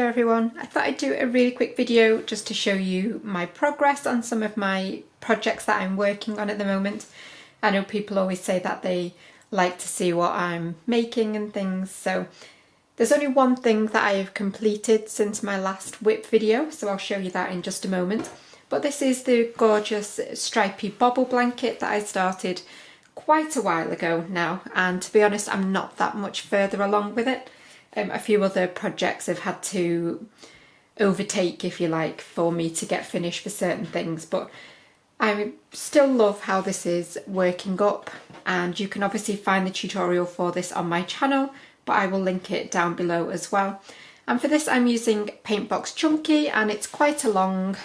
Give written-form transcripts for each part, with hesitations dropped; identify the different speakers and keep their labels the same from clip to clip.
Speaker 1: Hello everyone, I thought I'd do a really quick video just to show you my progress on some of my projects that I'm working on at the moment. I know people always say that they like to see what I'm making and things, so there's only one thing that I have completed since my last WIP video, so I'll show you that in just a moment. But this is the gorgeous stripy bauble blanket that I started quite a while ago now, and to be honest I'm not that much further along with it. A few other projects have had to overtake, if you like, for me to get finished for certain things, but I still love how this is working up, and you can obviously find the tutorial for this on my channel, but I will link it down below as well. And for this I'm using Paintbox Chunky, and it's quite a long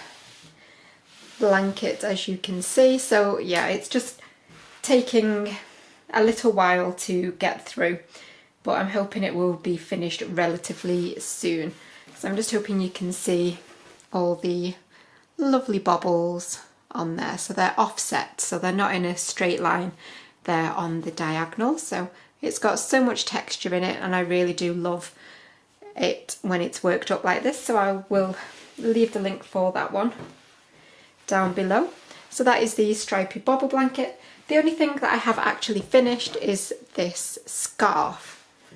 Speaker 1: blanket as you can see, so yeah, it's just taking a little while to get through. But I'm hoping it will be finished relatively soon. So I'm just hoping you can see all the lovely bobbles on there. So they're offset, so they're not in a straight line, they're on the diagonal. So it's got so much texture in it, and I really do love it when it's worked up like this. So I will leave the link for that one down below. So that is the stripy bauble blanket. The only thing that I have actually finished is this scarf.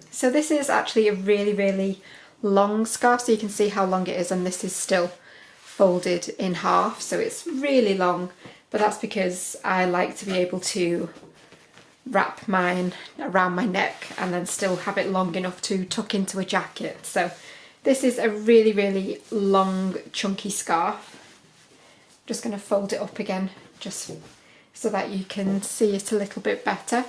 Speaker 1: So this is actually a really long scarf, so you can see how long it is, and this is still folded in half, so it's really long, but that's because I like to be able to wrap mine around my neck and then still have it long enough to tuck into a jacket. So this is a really long chunky scarf. I'm just going to fold it up again just so that you can see it a little bit better.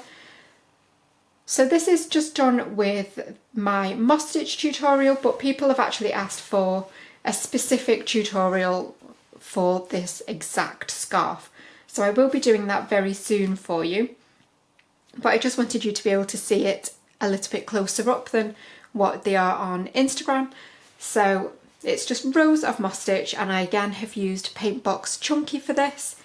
Speaker 1: So this is just done with my moss stitch tutorial, but people have actually asked for a specific tutorial for this exact scarf. So I will be doing that very soon for you, but I just wanted you to be able to see it a little bit closer up than what they are on Instagram. So it's just rows of moss stitch, and I again have used Paintbox Chunky for this,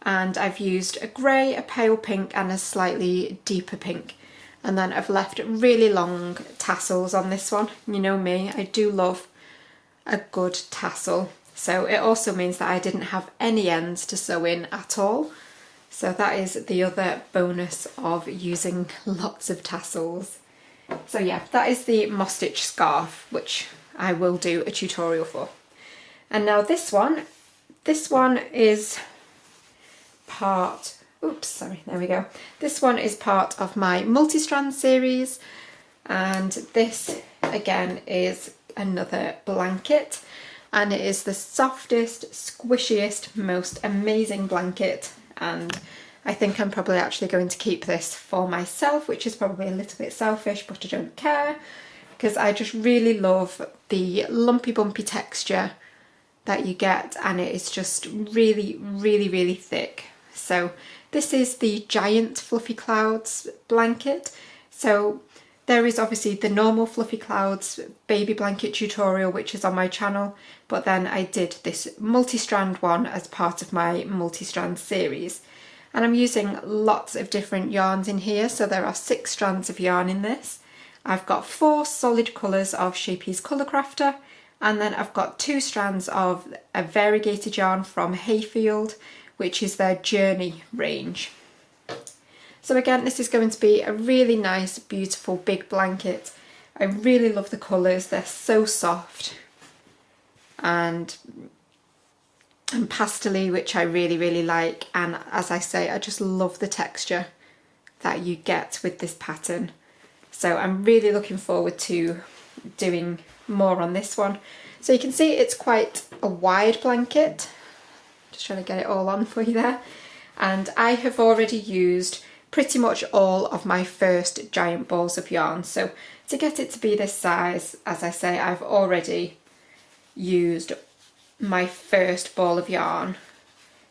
Speaker 1: and I've used a grey, a pale pink and a slightly deeper pink. And then I've left really long tassels on this one. You know me, I do love a good tassel. So it also means that I didn't have any ends to sew in at all. So that is the other bonus of using lots of tassels. So yeah, that is the moss stitch scarf, which I will do a tutorial for. And now this one is part... Oops, sorry, there we go. This one is part of my multi-strand series, and this again is another blanket, and it is the softest, squishiest, most amazing blanket, and I think I'm probably actually going to keep this for myself, which is probably a little bit selfish, but I don't care, because I just really love the lumpy bumpy texture that you get, and it is just really thick. So this is the Giant Fluffy Clouds blanket. So there is obviously the normal Fluffy Clouds baby blanket tutorial, which is on my channel, but then I did this multi-strand one as part of my multi-strand series. And I'm using lots of different yarns in here, so there are 6 strands of yarn in this. I've got 4 solid colours of Shapey's Colour Crafter, and then I've got 2 strands of a variegated yarn from Hayfield, which is their Journey range. So again, this is going to be a really nice, beautiful, big blanket. I really love the colours, they're so soft and pastel-y, which I really like, and as I say, I just love the texture that you get with this pattern. So I'm really looking forward to doing more on this one. So you can see it's quite a wide blanket. Just trying to get it all on for you there. And I have already used pretty much all of my first giant balls of yarn. So to get it to be this size, as I say, I've already used my first ball of yarn,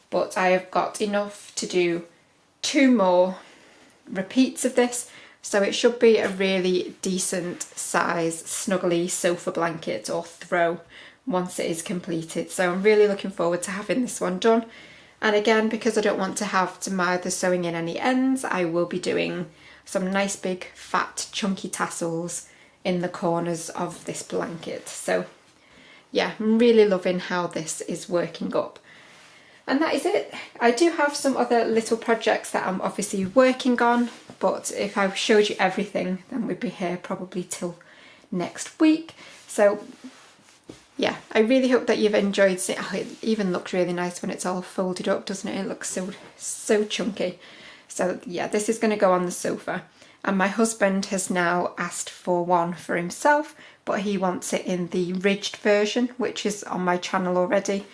Speaker 1: but I have got enough to do 2 more repeats of this. So it should be a really decent size snuggly sofa blanket or throw once it is completed. So I'm really looking forward to having this one done. And again, because I don't want to have to either sewing in any ends, I will be doing some nice big fat chunky tassels in the corners of this blanket. So yeah, I'm really loving how this is working up. And that is it. I do have some other little projects that I'm obviously working on, but if I showed you everything, then we'd be here probably till next week. So yeah, I really hope that you've enjoyed it. Oh, it even looks really nice when it's all folded up, doesn't it? It looks so chunky. So yeah, this is going to go on the sofa. And my husband has now asked for one for himself, but he wants it in the ridged version, which is on my channel already.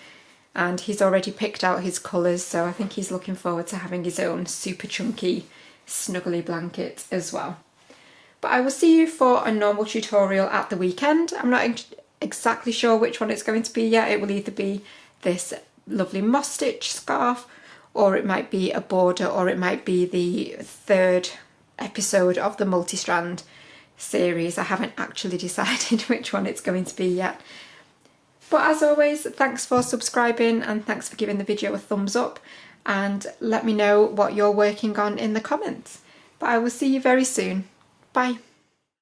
Speaker 1: And he's already picked out his colours, so I think he's looking forward to having his own super chunky snuggly blanket as well. But I will see you for a normal tutorial at the weekend. I'm not exactly sure which one it's going to be yet. It will either be this lovely moss stitch scarf, or it might be a border, or it might be the third episode of the multi-strand series. I haven't actually decided which one it's going to be yet. But as always, thanks for subscribing and thanks for giving the video a thumbs up, and let me know what you're working on in the comments. But I will see you very soon. Bye.